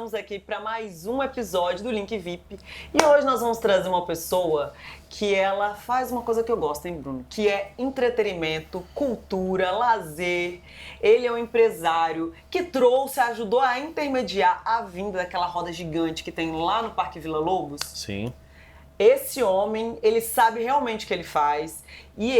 Estamos aqui para mais um episódio do Link VIP e hoje nós vamos trazer uma pessoa que ela faz uma coisa que eu gosto, hein, Bruno? Que é entretenimento, cultura, lazer. Ele é um empresário que trouxe, ajudou a intermediar a vinda daquela roda gigante que tem lá no Parque Vila Lobos. Sim. Esse homem, ele sabe realmente o que ele faz e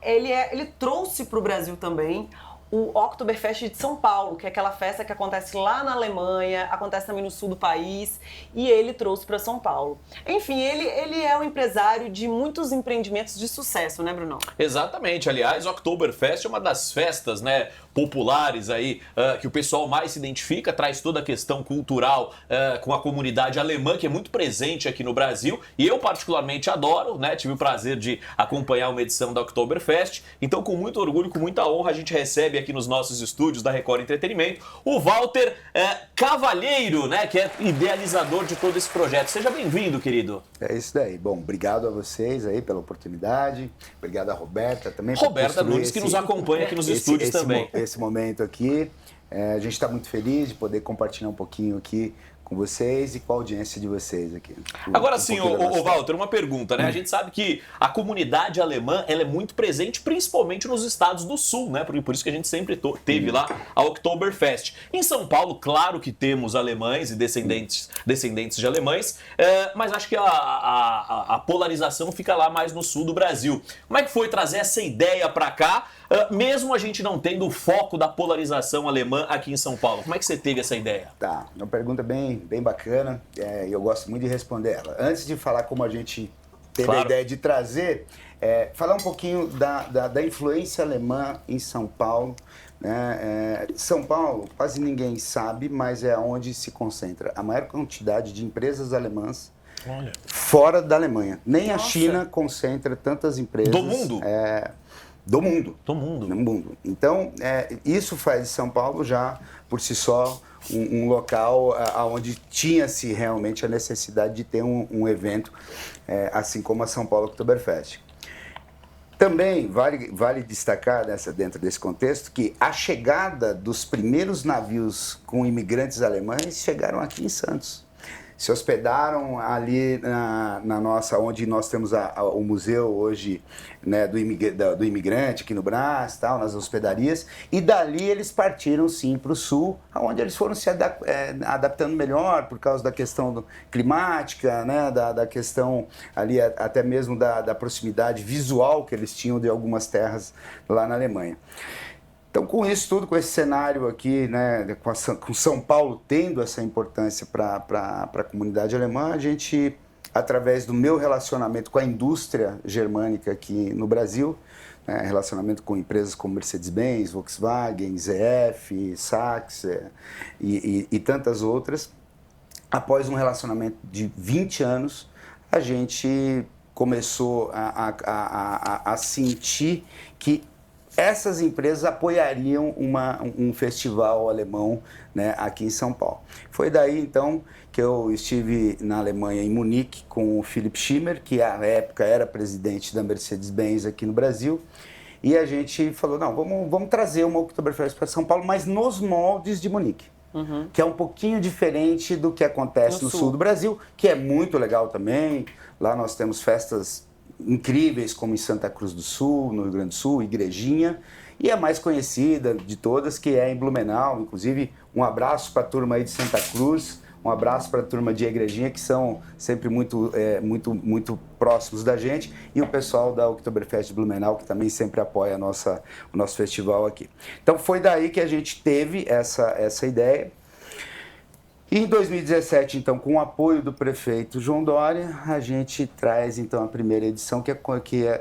ele trouxe para o Brasil também o Oktoberfest de São Paulo, que é aquela festa que acontece lá na Alemanha, acontece também no sul do país, e ele trouxe para São Paulo. Enfim, ele é um empresário de muitos empreendimentos de sucesso, né, Bruno? Exatamente. Aliás, o Oktoberfest é uma das festas, né, populares aí, que o pessoal mais se identifica, traz toda a questão cultural com a comunidade alemã, que é muito presente aqui no Brasil, e eu particularmente adoro, né, tive o prazer de acompanhar uma edição da Oktoberfest, então com muito orgulho, com muita honra, a gente recebe aqui nos nossos estúdios da Record Entretenimento o Walter Cavalheiro, né, que é idealizador de todo esse projeto. Seja bem-vindo, querido. É isso daí. Bom, obrigado a vocês aí pela oportunidade, obrigado a Roberta também. Roberta Nunes, que nos acompanha aqui nos estúdios também. Esse momento aqui, a gente está muito feliz de poder compartilhar um pouquinho aqui com vocês e com a audiência de vocês aqui. Agora sim, o Walter, uma pergunta, né? A gente sabe que a comunidade alemã ela é muito presente, principalmente nos estados do sul, né? Por isso que a gente sempre teve lá a Oktoberfest. Em São Paulo, claro que temos alemães e descendentes de alemães, mas acho que a polarização fica lá mais no sul do Brasil. Como é que foi trazer essa ideia para cá, mesmo a gente não tendo o foco da polarização alemã aqui em São Paulo? Como é que você teve essa ideia? Tá, uma pergunta bem bacana e eu gosto muito de responder ela. Antes de falar como a gente teve a ideia de trazer, falar um pouquinho da influência alemã em São Paulo. Né? São Paulo, quase ninguém sabe, mas é onde se concentra a maior quantidade de empresas alemãs fora da Alemanha. Nem a China concentra tantas empresas. Do mundo? Do mundo. Do mundo. Do mundo. Então, isso faz de São Paulo já, por si só, um local onde tinha-se realmente a necessidade de ter um evento, assim como a São Paulo Oktoberfest. Também vale destacar dentro desse contexto que a chegada dos primeiros navios com imigrantes alemães chegaram aqui em Santos. Se hospedaram ali na nossa, onde nós temos o museu hoje, né, do imigrante aqui no Brás, tal, nas hospedarias, e dali eles partiram sim para o sul, onde eles foram se adaptando melhor por causa da questão climática, né, da questão ali até mesmo da proximidade visual que eles tinham de algumas terras lá na Alemanha. Então, com isso tudo, com esse cenário aqui, né, com São Paulo tendo essa importância para a comunidade alemã, a gente, através do meu relacionamento com a indústria germânica aqui no Brasil, né, relacionamento com empresas como Mercedes-Benz, Volkswagen, ZF, Sachs e tantas outras, após um relacionamento de 20 anos, a gente começou a sentir que essas empresas apoiariam um festival alemão, né, aqui em São Paulo. Foi daí, então, que eu estive na Alemanha, em Munique, com o Philipp Schimmer, que à época era presidente da Mercedes-Benz aqui no Brasil, e a gente falou, não, vamos trazer uma Oktoberfest para São Paulo, mas nos moldes de Munique, que é um pouquinho diferente do que acontece no sul do Brasil, que é muito legal também. Lá nós temos festas incríveis, como em Santa Cruz do Sul, no Rio Grande do Sul, Igrejinha, e a mais conhecida de todas, que é em Blumenau. Inclusive, um abraço para a turma aí de Santa Cruz, um abraço para a turma de Igrejinha, que são sempre muito próximos da gente, e o pessoal da Oktoberfest de Blumenau, que também sempre apoia o nosso festival aqui. Então, foi daí que a gente teve essa ideia. Em 2017, então, com o apoio do prefeito João Dória, a gente traz, então, a primeira edição que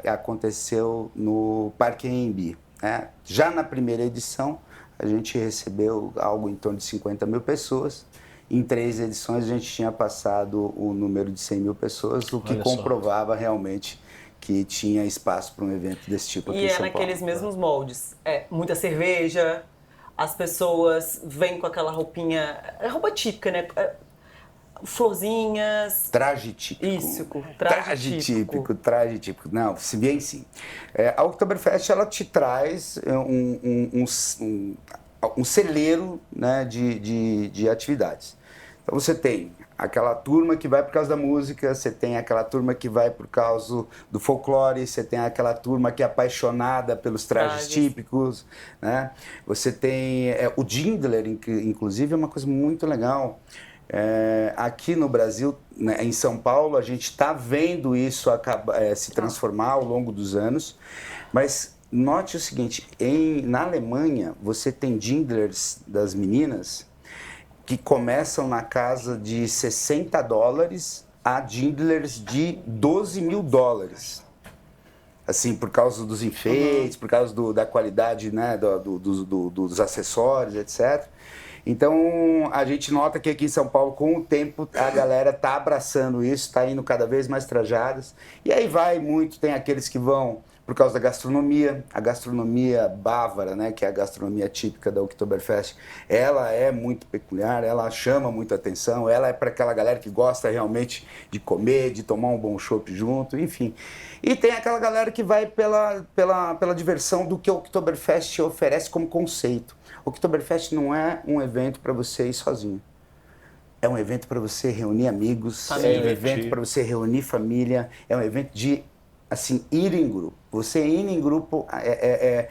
aconteceu no Parque Anhembi, né? Já na primeira edição, a gente recebeu algo em torno de 50 mil pessoas. Em 3 edições, a gente tinha passado o número de 100 mil pessoas, o que comprovava realmente que tinha espaço para um evento desse tipo aqui em São Paulo. E naqueles mesmos moldes. Muita cerveja. As pessoas vêm com aquela roupinha, roupa típica, né? Florzinhas. Traje típico. Isso, traje típico. Não, se bem sim. A Oktoberfest, ela te traz um celeiro, né, de atividades. Então você tem aquela turma que vai por causa da música, você tem aquela turma que vai por causa do folclore, você tem aquela turma que é apaixonada pelos trajes típicos, né? Você tem o Jindler, inclusive, é uma coisa muito legal. Aqui no Brasil, né, em São Paulo, a gente está vendo isso se transformar ao longo dos anos, mas note o seguinte, na Alemanha você tem Jindlers das meninas que começam na casa de $60 a Jindlers de $12.000. Assim, por causa dos enfeites, por causa da qualidade, né, dos acessórios, etc. Então, a gente nota que aqui em São Paulo, com o tempo, a galera tá abraçando isso, tá indo cada vez mais trajadas. E aí vai muito, tem aqueles que vão por causa da gastronomia, a gastronomia bávara, né, que é a gastronomia típica da Oktoberfest, ela é muito peculiar, ela chama muita atenção, ela é para aquela galera que gosta realmente de comer, de tomar um bom chopp junto, enfim. E tem aquela galera que vai pela diversão do que o Oktoberfest oferece como conceito. O Oktoberfest não é um evento para você ir sozinho. É um evento para você reunir amigos, é um evento para você reunir família, é um evento de, assim, ir em grupo. Você ir em grupo é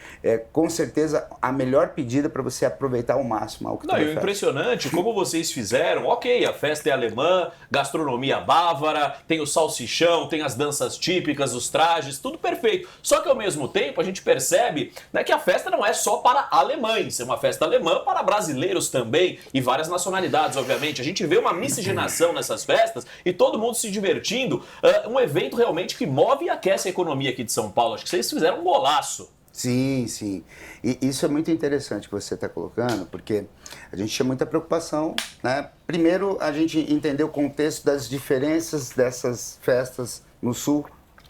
com certeza a melhor pedida para você aproveitar ao máximo a Oktoberfest. Não, e o impressionante, como vocês fizeram, ok, a festa é alemã, gastronomia bávara, tem o salsichão, tem as danças típicas, os trajes, tudo perfeito. Só que ao mesmo tempo a gente percebe, né, que a festa não é só para alemães, é uma festa alemã para brasileiros também e várias nacionalidades, obviamente. A gente vê uma miscigenação nessas festas e todo mundo se divertindo. Um evento realmente que move e aquece a economia aqui de São Paulo. Acho que vocês fizeram um golaço. Sim, sim. E isso é muito interessante que você está colocando, porque a gente tinha muita preocupação, né? Primeiro, a gente entendeu o contexto das diferenças dessas festas no Sul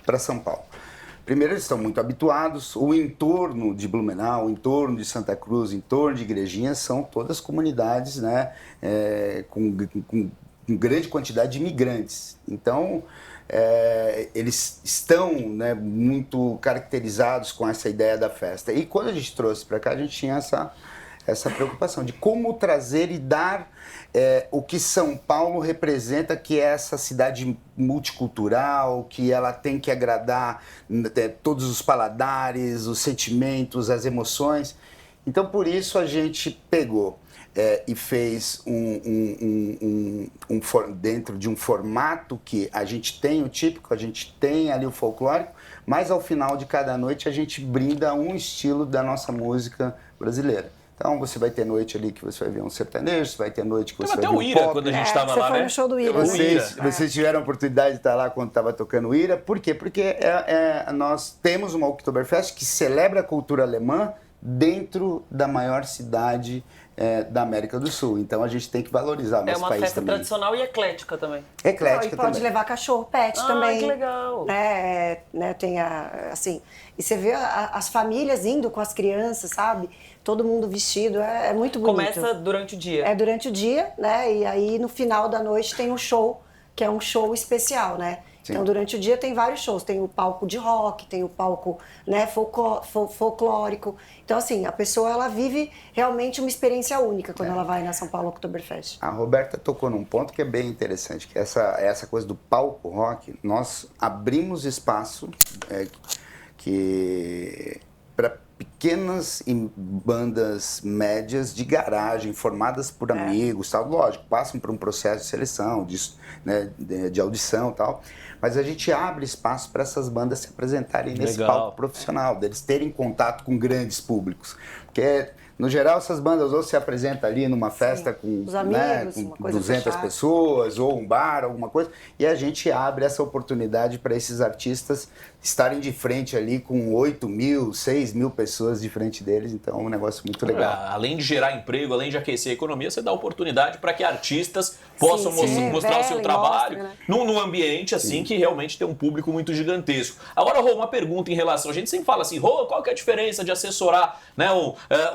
para São Paulo. Primeiro, eles estão muito habituados, o entorno de Blumenau, o entorno de Santa Cruz, o entorno de Igrejinha, são todas comunidades, né, com grande quantidade de imigrantes. Então, eles estão, né, muito caracterizados com essa ideia da festa. E quando a gente trouxe para cá, a gente tinha essa preocupação de como trazer e dar o que São Paulo representa, que é essa cidade multicultural, que ela tem que agradar todos os paladares, os sentimentos, as emoções. Então, por isso, a gente pegou e fez dentro de um formato que a gente tem o típico, a gente tem ali o folclórico, mas ao final de cada noite a gente brinda um estilo da nossa música brasileira. Então você vai ter noite ali que você vai ver um sertanejo, você vai ter noite que você vai ver um pop. Até o Ira, quando a gente estava lá, foi né? no show do Ira. Vocês tiveram a oportunidade de estar lá quando estava tocando o Ira. Por quê? Porque nós temos uma Oktoberfest que celebra a cultura alemã dentro da maior cidade da América do Sul. Então a gente tem que valorizar o nosso país também. É uma festa tradicional e eclética também. Eclética e pode também. levar cachorro, pet também. Que legal. Né, tem assim, e você vê as famílias indo com as crianças, sabe? Todo mundo vestido, é muito bonito. Começa durante o dia. É durante o dia, né? E aí no final da noite tem um show, que é um show especial, né? Sim. Então durante o dia tem vários shows, tem o palco de rock, tem o palco, né, folclórico. Então assim, a pessoa ela vive realmente uma experiência única quando ela vai na São Paulo Oktoberfest. A Roberta tocou num ponto que é bem interessante, que essa coisa do palco rock, nós abrimos espaço para pequenas bandas médias de garagem, formadas por amigos, tal. Lógico, passam por um processo de seleção, de audição e tal, mas a gente abre espaço para essas bandas se apresentarem nesse palco profissional, deles terem contato com grandes públicos, porque no geral essas bandas ou se apresentam ali numa festa com, os amigos, com uma coisa 200 fechada. pessoas, ou um bar, alguma coisa, e a gente abre essa oportunidade para esses artistas estarem de frente ali com 8.000, 6.000 pessoas de frente deles, então é um negócio muito legal. Além de gerar emprego, além de aquecer a economia, você dá oportunidade para que artistas possam mostrar o seu trabalho num ambiente assim que realmente tem um público muito gigantesco. Agora, Rô, uma pergunta em relação, a gente sempre fala assim, Rô, qual que é a diferença de assessorar, né,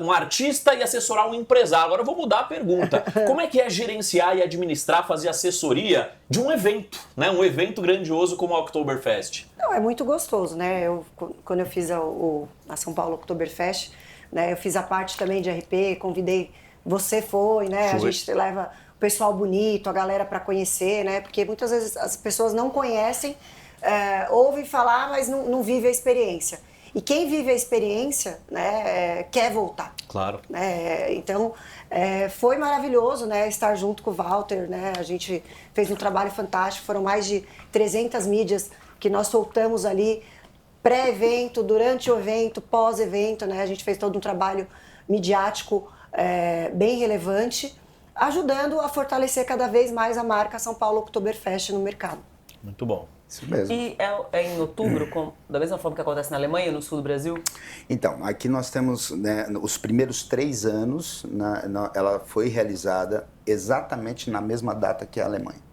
um artista e assessorar um empresário? Agora eu vou mudar a pergunta. Como é que é gerenciar e administrar, fazer assessoria de um evento, né, um evento grandioso como a Oktoberfest? Não, é muito gostoso, né? Quando eu fiz a São Paulo Oktoberfest, né, eu fiz a parte também de RP, convidei, você foi, né? A gente leva o pessoal bonito, a galera para conhecer, né? Porque muitas vezes as pessoas não conhecem, ouvem falar, mas não vivem a experiência. E quem vive a experiência, né, quer voltar. Claro. Então, foi maravilhoso, né, estar junto com o Walter, né? A gente fez um trabalho fantástico, foram mais de 300 mídias que nós soltamos ali pré-evento, durante o evento, pós-evento, né? A gente fez todo um trabalho midiático bem relevante, ajudando a fortalecer cada vez mais a marca São Paulo Oktoberfest no mercado. Muito bom. Isso mesmo. E é em outubro, da mesma forma que acontece na Alemanha, no sul do Brasil? Então, aqui nós temos, né, os primeiros 3 anos, ela foi realizada exatamente na mesma data que a Alemanha.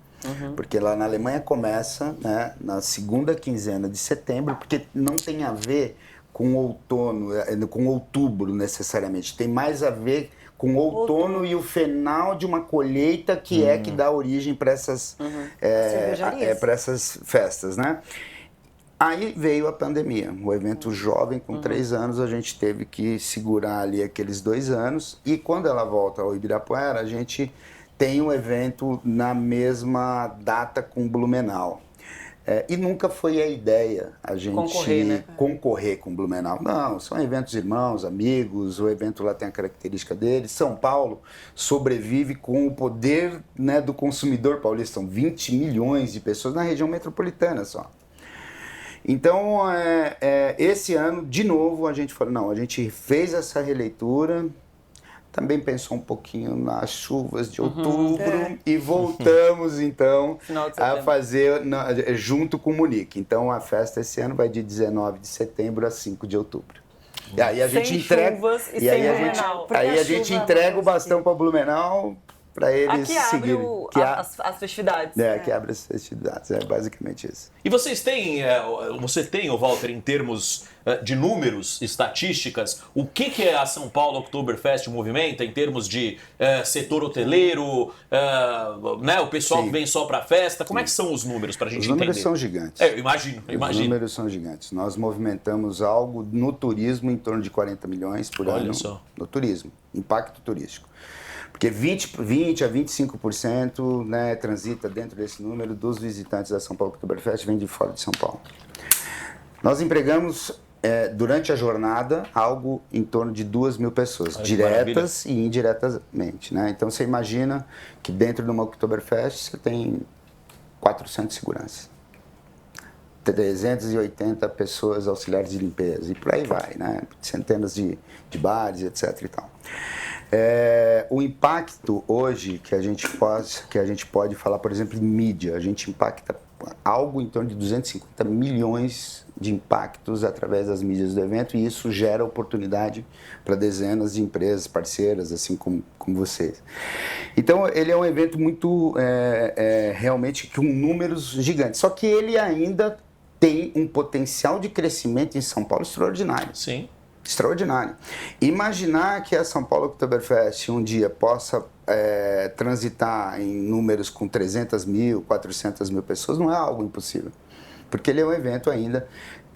Porque lá na Alemanha começa, né, na segunda quinzena de setembro, porque não tem a ver com outono, com outubro necessariamente, tem mais a ver com outono e o final de uma colheita que que dá origem para essas, para essas festas, né? Aí veio a pandemia, o evento jovem com 3 anos, a gente teve que segurar ali aqueles 2 anos, e quando ela volta ao Ibirapuera, a gente tem um evento na mesma data com Blumenau. E nunca foi a ideia a gente concorrer com Blumenau. Não, são eventos irmãos, amigos, o evento lá tem a característica dele. São Paulo sobrevive com o poder, né, do consumidor paulista. São 20 milhões de pessoas na região metropolitana só. Então, esse ano, de novo, a gente falou, não, a gente fez essa releitura, também pensou um pouquinho nas chuvas de outubro e voltamos, então, a fazer junto com o Munique. Então, a festa esse ano vai de 19 de setembro a 5 de outubro. E aí a gente entrega, e aí a gente entrega o bastão para Blumenau, para eles seguirem. As festividades. Que abre as festividades, é basicamente isso. E você tem, Walter, em termos de números, estatísticas, o que a São Paulo Oktoberfest movimenta em termos de setor hoteleiro, né, o pessoal que vem só para a festa? Como é que são os números para a gente entender? Os números são gigantes. Eu imagino. Os números são gigantes. Nós movimentamos algo no turismo em torno de 40 milhões por ano. No turismo, impacto turístico. Porque 20 a 25%, né, transita dentro desse número dos visitantes da São Paulo Oktoberfest vem de fora de São Paulo. Nós empregamos, durante a jornada, algo em torno de 2.000 pessoas, diretas e indiretamente, né? Então, você imagina que dentro de uma Oktoberfest você tem 400 seguranças, 380 pessoas auxiliares de limpeza e por aí vai, né? Centenas de bares, etc. e tal. O impacto hoje que a gente pode falar, por exemplo, em mídia, a gente impacta algo em torno de 250 milhões de impactos através das mídias do evento, e isso gera oportunidade para dezenas de empresas parceiras, assim como vocês. Então, ele é um evento muito, realmente, com números gigantes, só que ele ainda tem um potencial de crescimento em São Paulo extraordinário. Sim. Extraordinário. Imaginar que a São Paulo Oktoberfest um dia possa transitar em números com 300 mil, 400 mil pessoas não é algo impossível. Porque ele é um evento ainda,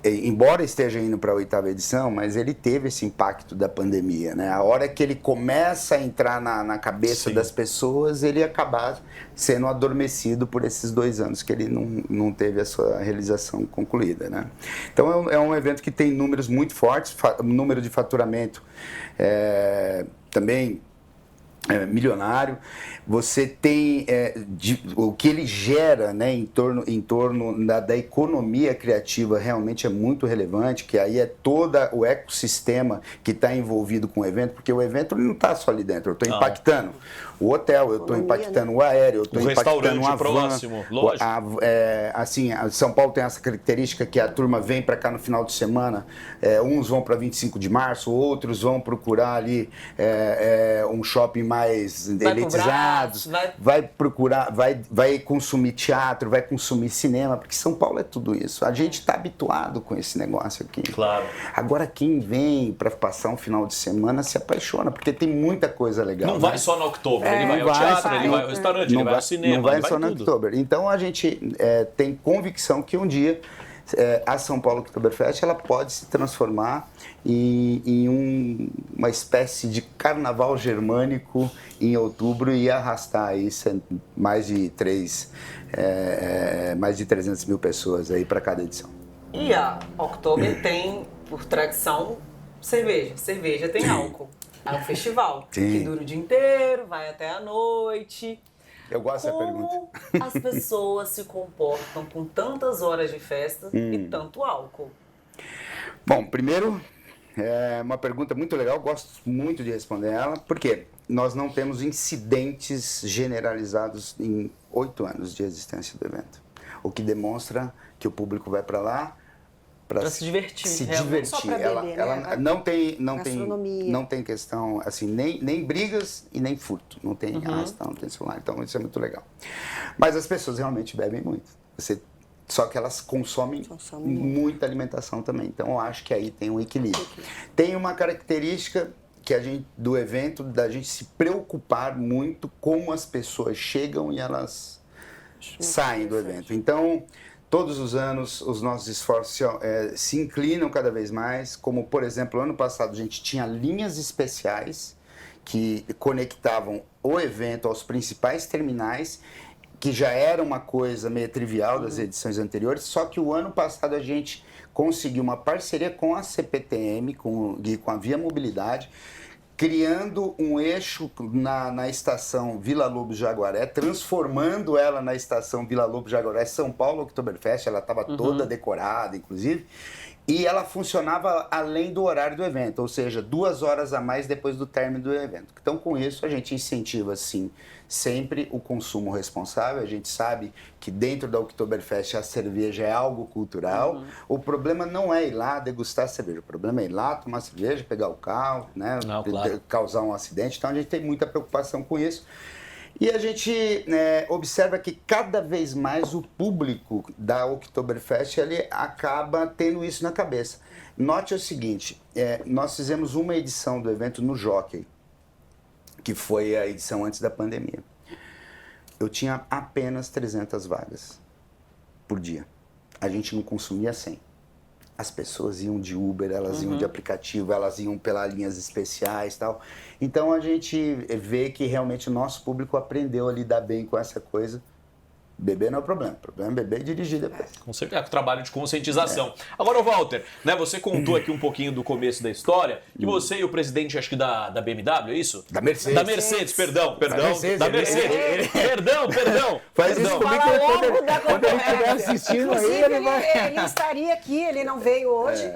embora esteja indo para a 8ª edição, mas ele teve esse impacto da pandemia, né? A hora que ele começa a entrar na cabeça das pessoas, ele acabar sendo adormecido por esses 2 anos que ele não teve a sua realização concluída, né? Então é um evento que tem números muito fortes, número de faturamento também milionário. Você tem o que ele gera, né, em torno da economia criativa realmente é muito relevante, que aí é todo o ecossistema que está envolvido com o evento, porque o evento não está só ali dentro, eu estou impactando o hotel, eu estou impactando o aéreo, eu estou impactando a van. Próximo, lógico. Assim, São Paulo tem essa característica que a turma vem para cá no final de semana, uns vão para 25 de março, outros vão procurar ali um shopping mais elitizado, vai procurar, vai consumir teatro, vai consumir cinema, porque São Paulo é tudo isso. A gente está habituado com esse negócio aqui. Claro. Agora quem vem para passar um final de semana se apaixona, porque tem muita coisa legal. Não vai só no Oktober, ele vai ao teatro, ele vai ao restaurante, ele vai ao cinema, não vai só no Oktober. Então a gente tem convicção que um dia a São Paulo Oktoberfest ela pode se transformar em uma espécie de carnaval germânico em outubro e arrastar aí mais de 300 mil pessoas aí para cada edição. E a Oktober tem, por tradição, cerveja. Cerveja tem álcool. É um festival que dura o dia inteiro, vai até a noite. Eu gosto dessa pergunta. Como as pessoas se comportam com tantas horas de festa e tanto álcool? Bom, primeiro, é uma pergunta muito legal, gosto muito de responder ela, porque nós não temos incidentes generalizados em 8 anos de existência do evento, o que demonstra que o público vai para lá Pra se divertir. Se realmente. divertir. Só pra beber, ela né? não tem questão, assim, nem brigas e nem furto. Não tem arrastão, não tem celular. Então, isso é muito legal. Mas as pessoas realmente bebem muito. Só que elas consomem muita alimentação também. Então, eu acho que aí tem um equilíbrio. Tem uma característica que do evento, da gente se preocupar muito como as pessoas chegam e elas saem do evento. Então, todos os anos, os nossos esforços se inclinam cada vez mais, como, por exemplo, ano passado a gente tinha linhas especiais que conectavam o evento aos principais terminais, que já era uma coisa meio trivial das edições anteriores, só que o ano passado a gente conseguiu uma parceria com a CPTM, com a Via Mobilidade, criando um eixo na estação Vila Lobos Jaguaré, transformando ela na estação Vila Lobos Jaguaré São Paulo Oktoberfest, ela estava toda decorada, inclusive, e ela funcionava além do horário do evento, ou seja, 2 horas a mais depois do término do evento. Então, com isso, a gente incentiva, sim, sempre o consumo responsável. A gente sabe que dentro da Oktoberfest a cerveja é algo cultural. O problema não é ir lá degustar cerveja, o problema é ir lá tomar cerveja, pegar o carro, né, claro. causar um acidente. Então, a gente tem muita preocupação com isso. E a gente observa que cada vez mais o público da Oktoberfest ele acaba tendo isso na cabeça. Note o seguinte, nós fizemos uma edição do evento no Jockey, que foi a edição antes da pandemia. Eu tinha apenas 300 vagas por dia. A gente não consumia 100. As pessoas iam de Uber, elas iam de aplicativo, elas iam pelas linhas especiais e tal. Então a gente vê que realmente o nosso público aprendeu a lidar bem com essa coisa. Beber não é o problema é beber e dirigir depois. Com certeza, é o trabalho de conscientização. Agora, Walter, né, você contou aqui um pouquinho do começo da história, que você e o presidente, acho que da BMW, é isso? Da Mercedes. Da Mercedes, perdão. Da Mercedes. Perdão. Faz isso comigo quando ele estiver assistindo aí, Inclusive, ele vai... ele estaria aqui, ele não veio hoje,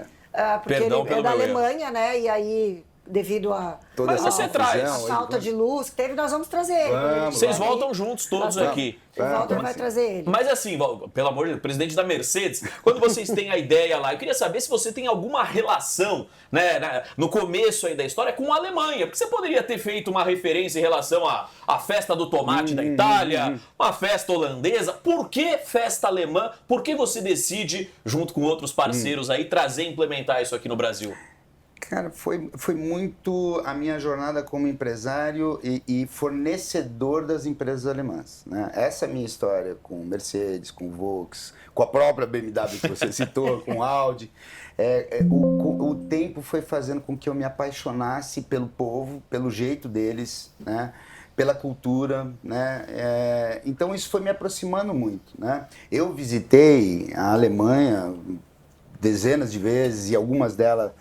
porque Perdão ele pelo é da meu erro. Alemanha, né? E aí, devido a Toda Mas essa você confusão traz. a aí, falta de luz que teve, nós vamos trazer ele. Vamos, Vocês Vem voltam aí, juntos todos nós aqui. O Walter vai sim. trazer ele. Mas assim, pelo amor de Deus, presidente da Mercedes, quando vocês têm a ideia lá, eu queria saber se você tem alguma relação, né, no começo aí da história com a Alemanha, porque você poderia ter feito uma referência em relação à festa do tomate da Itália, uma festa holandesa. Por que festa alemã? Por que você decide, junto com outros parceiros aí, trazer e implementar isso aqui no Brasil? Cara, foi muito a minha jornada como empresário e fornecedor das empresas alemãs, né? Essa é a minha história com Mercedes, com Volks, com a própria BMW que você citou, com Audi. O tempo foi fazendo com que eu me apaixonasse pelo povo, pelo jeito deles, né? Pela cultura, né? Então isso foi me aproximando muito, né? Eu visitei a Alemanha dezenas de vezes e algumas delas,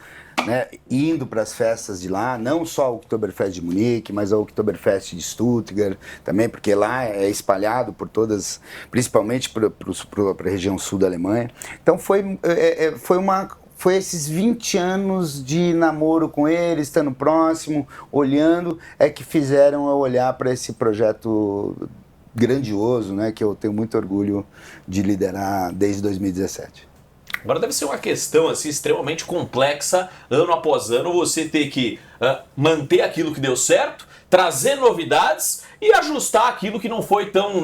né, indo para as festas de lá, não só o Oktoberfest de Munique, mas o Oktoberfest de Stuttgart também, porque lá é espalhado por todas, principalmente para a região sul da Alemanha. Então foi esses 20 anos de namoro com ele, estando próximo, olhando, que fizeram eu olhar para esse projeto grandioso, né, que eu tenho muito orgulho de liderar desde 2017. Agora deve ser uma questão assim, extremamente complexa, ano após ano, você ter que manter aquilo que deu certo, trazer novidades e ajustar aquilo que não foi tão,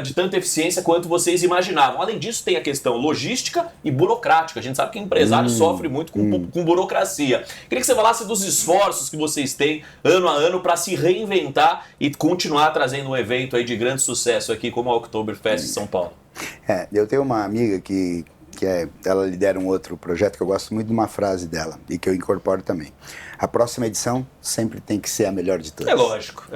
de tanta eficiência quanto vocês imaginavam. Além disso, tem a questão logística e burocrática. A gente sabe que empresário sofre muito com burocracia. Queria que você falasse dos esforços que vocês têm ano a ano para se reinventar e continuar trazendo um evento aí de grande sucesso aqui como a Oktoberfest em São Paulo. Eu tenho uma amiga que ela lidera um outro projeto que eu gosto muito de uma frase dela e que eu incorporo também. A próxima edição sempre tem que ser a melhor de todas. É lógico.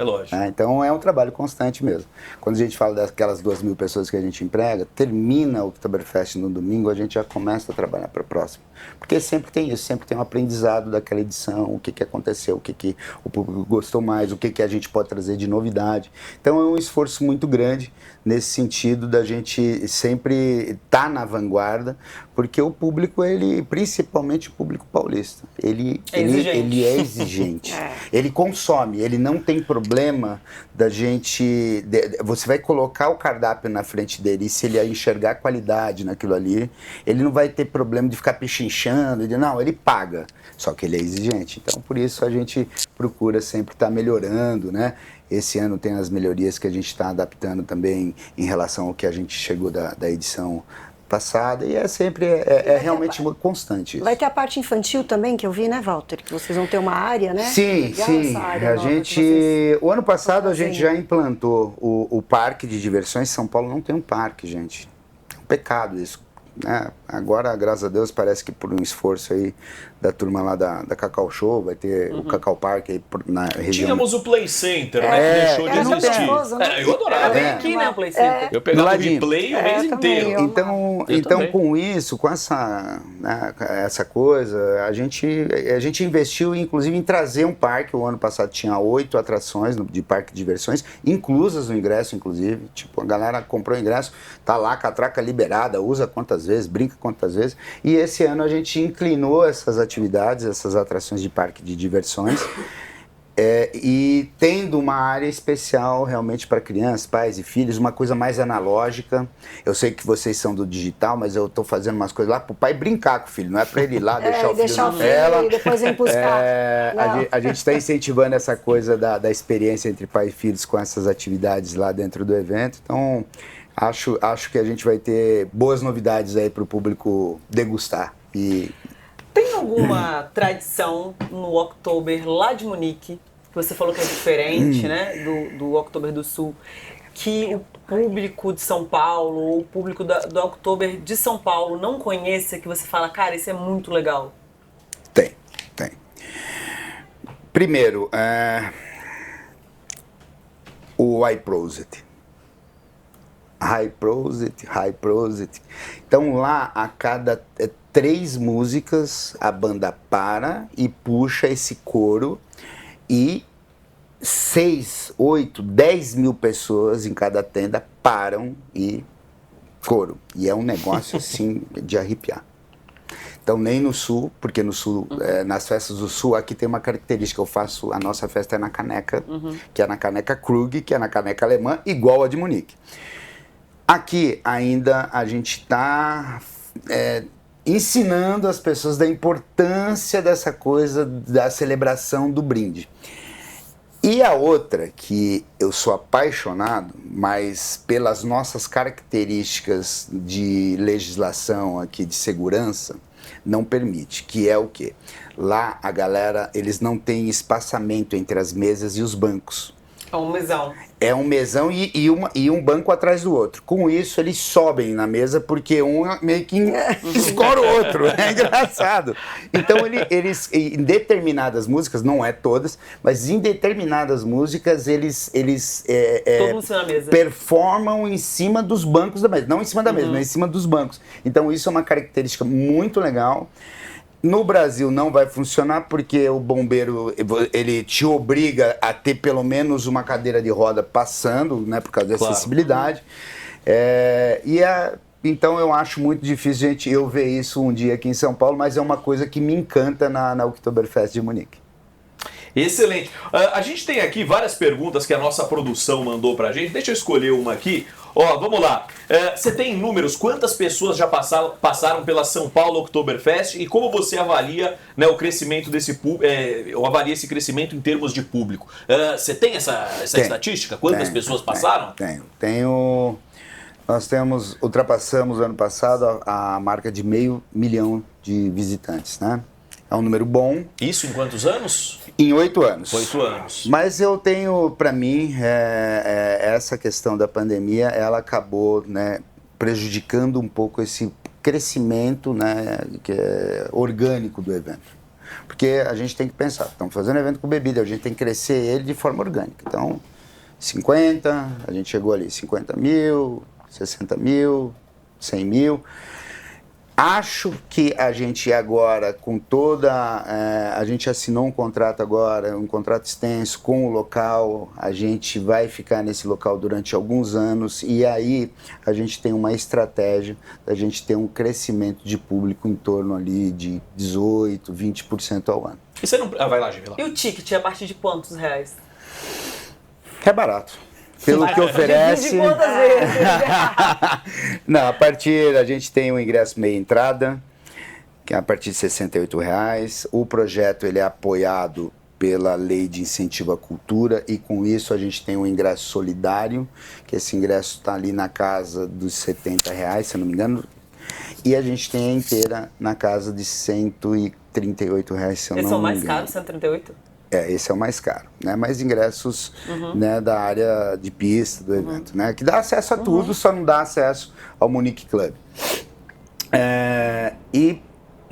Então é um trabalho constante mesmo. Quando a gente fala daquelas 2.000 pessoas que a gente emprega, termina o Oktoberfest no domingo, a gente já começa a trabalhar para a próxima. Porque sempre tem isso, sempre tem um aprendizado daquela edição, o que aconteceu, o que o público gostou mais, o que a gente pode trazer de novidade. Então é um esforço muito grande nesse sentido da gente sempre estar na vanguarda, Porque o público, principalmente o público paulista, ele é exigente. Ele consome, ele não tem problema da gente... Você vai colocar o cardápio na frente dele e se ele enxergar qualidade naquilo ali, ele não vai ter problema de ficar pechinchando, não, ele paga. Só que ele é exigente. Então, por isso a gente procura sempre estar melhorando, né? Esse ano tem as melhorias que a gente está adaptando também em relação ao que a gente chegou da edição passada, e sempre realmente constante isso. Vai ter a parte infantil também, que eu vi, né, Walter? Que vocês vão ter uma área, né? Sim, sim. O ano passado a gente já implantou o parque de diversões. São Paulo não tem um parque, gente. É um pecado isso. Né? Agora, graças a Deus, parece que por um esforço aí da turma lá da Cacau Show, vai ter o Cacau Park aí na região. Tínhamos o Play Center, né? Que deixou de existir. Né? Eu adorava. Aqui, né, o Play Center. Eu pegava o replay o mês inteiro. Então com isso, com essa coisa, a gente investiu, inclusive, em trazer um parque. O ano passado tinha 8 atrações de parque de diversões, inclusas no ingresso, inclusive. Tipo, a galera comprou o ingresso, tá lá, catraca liberada, usa quantas vezes, brinca quantas vezes. E esse ano a gente inclinou essas atividades, essas atrações de parque de diversões, e tendo uma área especial realmente para crianças, pais e filhos, uma coisa mais analógica. Eu sei que vocês são do digital, mas eu estou fazendo umas coisas lá para o pai brincar com o filho, não é para ele ir lá deixar o filho na tela. E depois vem buscar. A gente está incentivando essa coisa da experiência entre pai e filhos com essas atividades lá dentro do evento. Então, acho que a gente vai ter boas novidades aí para o público degustar. Tem alguma tradição no Oktober lá de Munique, que você falou que é diferente, né, do Oktober do Sul, que o público de São Paulo, ou o público do Oktober de São Paulo não conheça, que você fala, cara, isso é muito legal? Tem. Primeiro, o High Prosit. Então lá, a cada 3 músicas, a banda para e puxa esse coro, e 6, 8, 10 mil pessoas em cada tenda param e coro. E é um negócio assim de arrepiar. Então nem no Sul, porque no Sul, nas festas do Sul, aqui tem uma característica. A nossa festa é na caneca, que é na caneca Krug, que é na caneca alemã, igual a de Munique. Aqui ainda a gente está ensinando as pessoas da importância dessa coisa da celebração do brinde. E a outra, que eu sou apaixonado, mas pelas nossas características de legislação aqui, de segurança, não permite, que é o quê? Lá a galera, eles não têm espaçamento entre as mesas e os bancos. É um mesão. É um mesão e um banco atrás do outro. Com isso, eles sobem na mesa, porque um meio que escora o outro. É engraçado. Então, eles, em determinadas músicas, não é todas, mas em determinadas músicas, eles todo mundo na mesa. Performam em cima dos bancos da mesa. Não em cima da mesa, mas em cima dos bancos. Então, isso é uma característica muito legal. No Brasil não vai funcionar porque o bombeiro, ele te obriga a ter pelo menos uma cadeira de roda passando, né, por causa da acessibilidade. Então eu acho muito difícil eu ver isso um dia aqui em São Paulo, mas é uma coisa que me encanta na Oktoberfest de Munique. Excelente. A gente tem aqui várias perguntas que a nossa produção mandou pra gente. Deixa eu escolher uma aqui. Vamos lá. Você tem números? Quantas pessoas já passaram pela São Paulo Oktoberfest e como você avalia, né, o crescimento desse avalia esse crescimento em termos de público? Você tem essa estatística? Quantas pessoas passaram? Tenho. Nós ultrapassamos ano passado a marca de 500 mil de visitantes, né? É um número bom. Isso em quantos anos? Em 8 anos. 8 anos. Mas eu tenho, para mim, essa questão da pandemia, ela acabou, né, prejudicando um pouco esse crescimento, né, que é orgânico do evento. Porque a gente tem que pensar, estamos fazendo evento com bebida, a gente tem que crescer ele de forma orgânica. Então, 50, a gente chegou ali, 50 mil, 60 mil, 100 mil... Acho que a gente agora, com toda... a gente assinou um contrato agora, um contrato extenso com o local, a gente vai ficar nesse local durante alguns anos e aí a gente tem uma estratégia da gente ter um crescimento de público em torno ali de 18%, 20% ao ano. E você não... vai lá, Givila. E o ticket, a partir de quantos reais? É barato. Pelo que oferece... Divide quantas vezes? Não, a partir, a gente tem um ingresso meia entrada, que é a partir de R$ 68,00. O projeto ele é apoiado pela Lei de Incentivo à Cultura e com isso a gente tem um ingresso solidário, que esse ingresso está ali na casa dos R$ 70,00, se eu não me engano, e a gente tem a inteira na casa de R$ 138,00, se eu não me engano. Eles são mais caros, 138? Esse é o mais caro, né? Mais ingressos né, da área de pista do evento, né? Que dá acesso a tudo, só não dá acesso ao Munique Club. E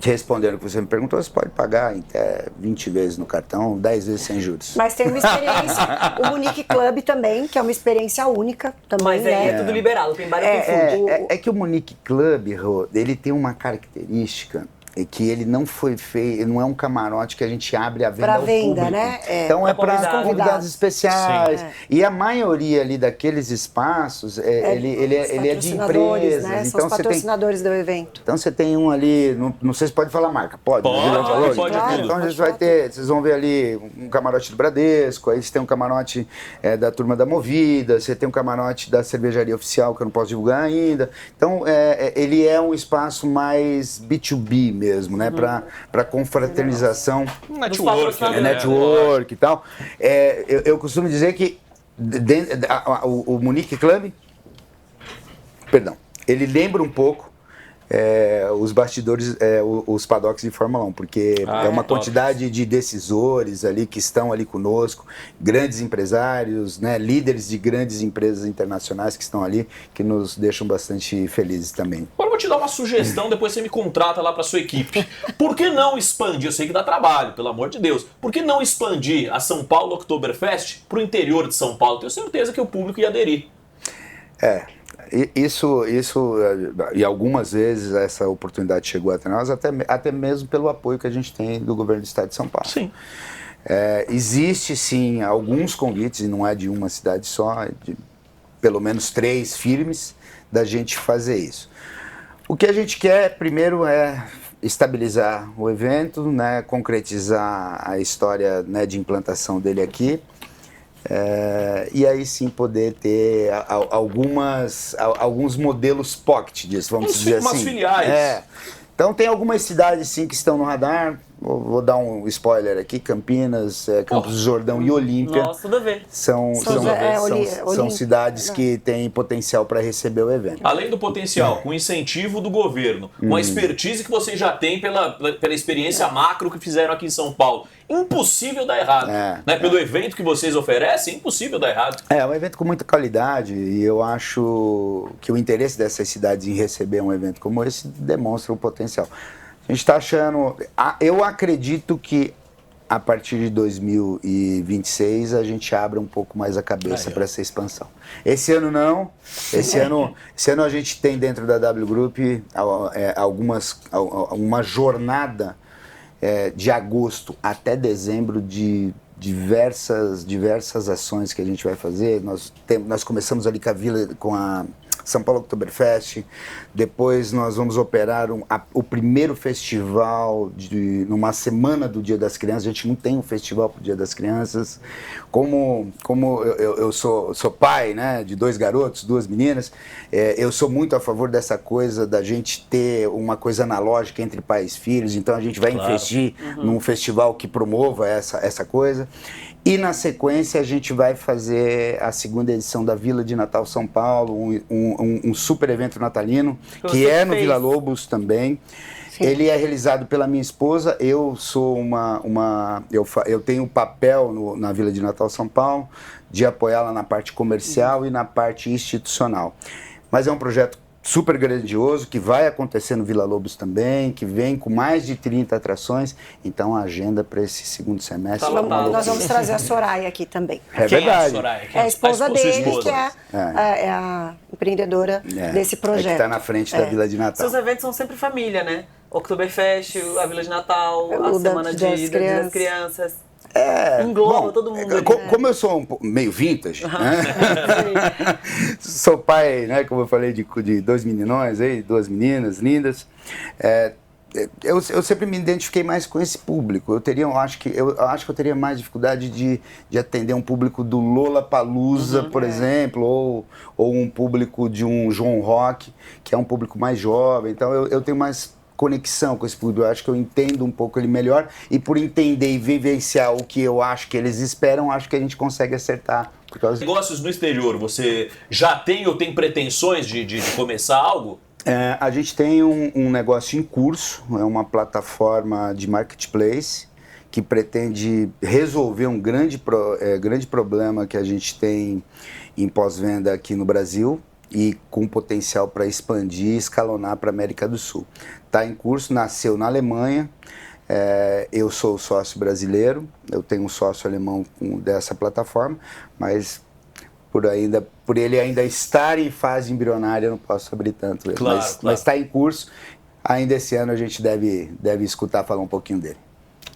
respondendo o que você me perguntou, você pode pagar até 20 vezes no cartão, 10 vezes sem juros. Mas tem uma experiência, o Munique Club também, que é uma experiência única também, Mas aí né? é tudo liberado, tem bar e tem food. É que o Munique Club, Rô, ele tem uma característica que ele não foi feito, não é um camarote que a gente abre a venda Pra ao venda, público. né? Então é para convidados. convidados especiais. Sim. E a maioria ali daqueles espaços, ele é de empresas. Né? São Então os patrocinadores do evento. Então você tem um ali, não sei se pode falar marca, pode? Pode, claro. Então a gente vai ter, vocês vão ver ali um camarote do Bradesco, aí você tem um camarote da Turma da Movida, você tem um camarote da Cervejaria Oficial, que eu não posso divulgar ainda. Então ele é um espaço mais B2B mesmo, né? Para confraternização. Network, né? Network e tal. Eu costumo dizer que o Munique Club, perdão, ele lembra um pouco os bastidores, os paddocks de Fórmula 1, porque é uma quantidade de decisores ali que estão ali conosco, grandes empresários, né, líderes de grandes empresas internacionais que estão ali, que nos deixam bastante felizes também. Agora eu vou te dar uma sugestão, depois você me contrata lá para sua equipe. Por que não expandir? Eu sei que dá trabalho, pelo amor de Deus. Por que não expandir a São Paulo Oktoberfest para o interior de São Paulo? Tenho certeza que o público ia aderir. Isso, e algumas vezes essa oportunidade chegou até nós, até mesmo pelo apoio que a gente tem do governo do estado de São Paulo. Sim. Existe sim alguns convites, e não é de uma cidade só, é de pelo menos 3 firmes, da gente fazer isso. O que a gente quer primeiro é estabilizar o evento, né, concretizar a história, né, de implantação dele aqui. E aí sim poder ter alguns modelos pocket disso, vamos dizer assim. Umas filiais. Então tem algumas cidades sim que estão no radar. Vou dar um spoiler aqui: Campinas, Campos do Jordão e Olímpia. Nossa, tudo a ver. São cidades que têm potencial para receber o evento. Além do potencial, com incentivo do governo, com a expertise que vocês já têm pela experiência macro que fizeram aqui em São Paulo, impossível dar errado. Né? Pelo evento que vocês oferecem, impossível dar errado. É um evento com muita qualidade e eu acho que o interesse dessas cidades em receber um evento como esse demonstra o potencial. A gente está achando... Eu acredito que a partir de 2026 a gente abre um pouco mais a cabeça para essa expansão. Esse ano não. Esse ano a gente tem dentro da W Group uma jornada de agosto até dezembro de diversas ações que a gente vai fazer. Nós começamos ali com a São Paulo Oktoberfest, depois nós vamos operar o primeiro festival numa semana do Dia das Crianças. A gente não tem um festival para o Dia das Crianças. Como eu sou pai, né, de 2 garotos, 2 meninas, eu sou muito a favor dessa coisa da gente ter uma coisa analógica entre pais e filhos, então a gente vai investir num festival que promova essa coisa. E na sequência a gente vai fazer a 2ª edição da Vila de Natal São Paulo, um super evento natalino, que é no Vila Lobos também. Sim. Ele é realizado pela minha esposa. Eu sou eu tenho o papel na Vila de Natal São Paulo de apoiá-la na parte comercial e na parte institucional. Mas é um projeto super grandioso, que vai acontecer no Vila Lobos também, que vem com mais de 30 atrações. Então a agenda para esse segundo semestre Tá é uma lotado. loucura. Nós vamos trazer a Soraya aqui também. É Quem verdade. É a Soraya? É a esposa sua dele, esposa. que é a empreendedora desse É projeto. que está na frente da Vila de Natal. Seus eventos são sempre família, né? Oktoberfest, a Vila de Natal, a O da- Semana das das Crianças. É, Engloba bom, todo mundo ali, Como eu sou meio vintage, né? Sou pai, né, como eu falei, de 2 meninões aí, 2 meninas lindas. Eu sempre me identifiquei mais com esse público. Eu acho que eu teria mais dificuldade de atender um público do Lollapalooza, por exemplo, ou um público de um João Rock, que é um público mais jovem. Então eu tenho mais conexão com esse público. Eu acho que eu entendo um pouco ele melhor, e por entender e vivenciar o que eu acho que eles esperam, acho que a gente consegue acertar. Por causa... Negócios no exterior, você já tem ou tem pretensões de começar algo? A gente tem um negócio em curso, é uma plataforma de marketplace que pretende resolver um grande problema que a gente tem em pós-venda aqui no Brasil, e com potencial para expandir e escalonar para a América do Sul. Está em curso, nasceu na Alemanha, eu sou sócio brasileiro, eu tenho um sócio alemão dessa plataforma, mas por ele ainda estar em fase embrionária, eu não posso abrir tanto. Claro, mas está em curso, ainda esse ano a gente deve escutar falar um pouquinho dele.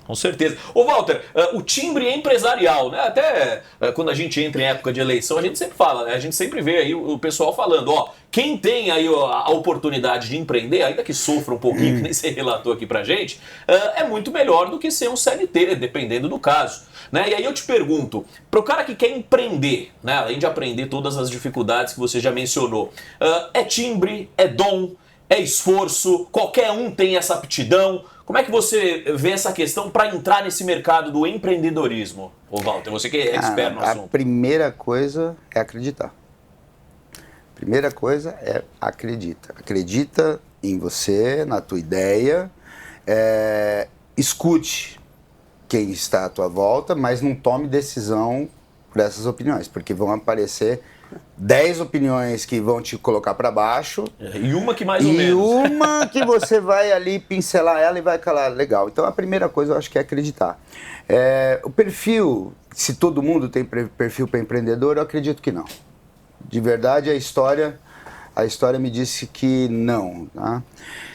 Com certeza. Ô Walter, o timbre empresarial, né? Até quando a gente entra em época de eleição, a gente sempre fala, né? A gente sempre vê aí o pessoal falando, ó, quem tem aí a oportunidade de empreender, ainda que sofra um pouquinho, que nem você relatou aqui pra gente, é muito melhor do que ser um CLT, dependendo do caso. Né? E aí eu te pergunto, pro cara que quer empreender, né? Além de aprender todas as dificuldades que você já mencionou, é timbre, é dom, é esforço, qualquer um tem essa aptidão? Como é que você vê essa questão para entrar nesse mercado do empreendedorismo, ô Walter? Você que é expert no assunto. A primeira coisa é acreditar. Primeira coisa é acredita. Acredita em você, na tua ideia. Escute quem está à tua volta, mas não tome decisão por essas opiniões, porque vão aparecer 10 opiniões que vão te colocar para baixo. E uma que mais ou menos. E uma que você vai ali pincelar ela e vai calar. Legal. Então a primeira coisa eu acho que é acreditar. O perfil, se todo mundo tem perfil para empreendedor, eu acredito que não. De verdade, a história me disse que não. Tá?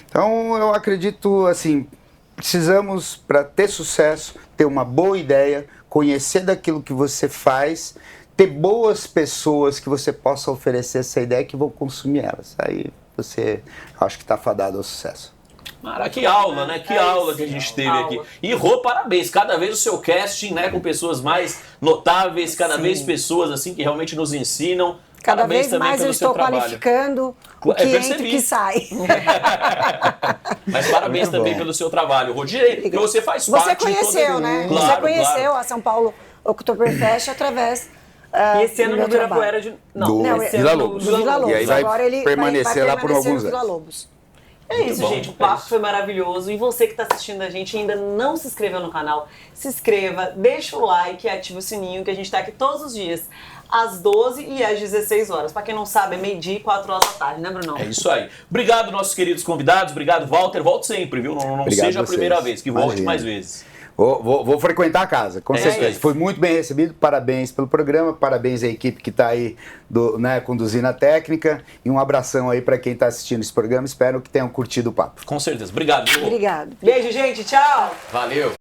Então eu acredito assim, precisamos, para ter sucesso, ter uma boa ideia, conhecer daquilo que você faz, ter boas pessoas que você possa oferecer essa ideia que vão consumir elas. Aí você, acho que está fadado ao sucesso. Mara, que aula, né? Que aula que a gente teve aqui. E Rô, parabéns. Cada vez o seu casting, né, com pessoas mais notáveis, cada vez pessoas assim que realmente nos ensinam. Cada Parabéns vez mais eu estou qualificando o que entra e o que sai. Mas parabéns Muito também bom. pelo seu trabalho, Rodinei, porque você faz parte Você conheceu, né? Claro, você conheceu claro. a São Paulo Oktoberfest através E esse ano do no meu trabalho. Ibirapuera de... Do esse Vila ano Lobos. do Do Vila Lobos. E aí vai Agora ele permanecer lá por permanecer alguns no Vila anos. Lobos. É isso, bom, gente. O é papo isso. foi maravilhoso. E você que está assistindo a gente e ainda não se inscreveu no canal, se inscreva, deixa o like e ativa o sininho, que a gente está aqui todos os dias, às 12 e às 16 horas. Para quem não sabe, é meio-dia e 4 horas da tarde, né, Brunão? É isso aí. Obrigado, nossos queridos convidados. Obrigado, Walter. Volte sempre, viu? Não Obrigado seja a vocês. primeira vez, que volte Imagina. mais vezes. Vou frequentar a casa, com É certeza. isso. Foi muito bem recebido, parabéns pelo programa, parabéns à equipe que está aí conduzindo a técnica, e um abração aí para quem está assistindo esse programa, espero que tenham curtido o papo. Com certeza. Obrigado, viu, Rô? Obrigado. Beijo, gente. Tchau. Valeu.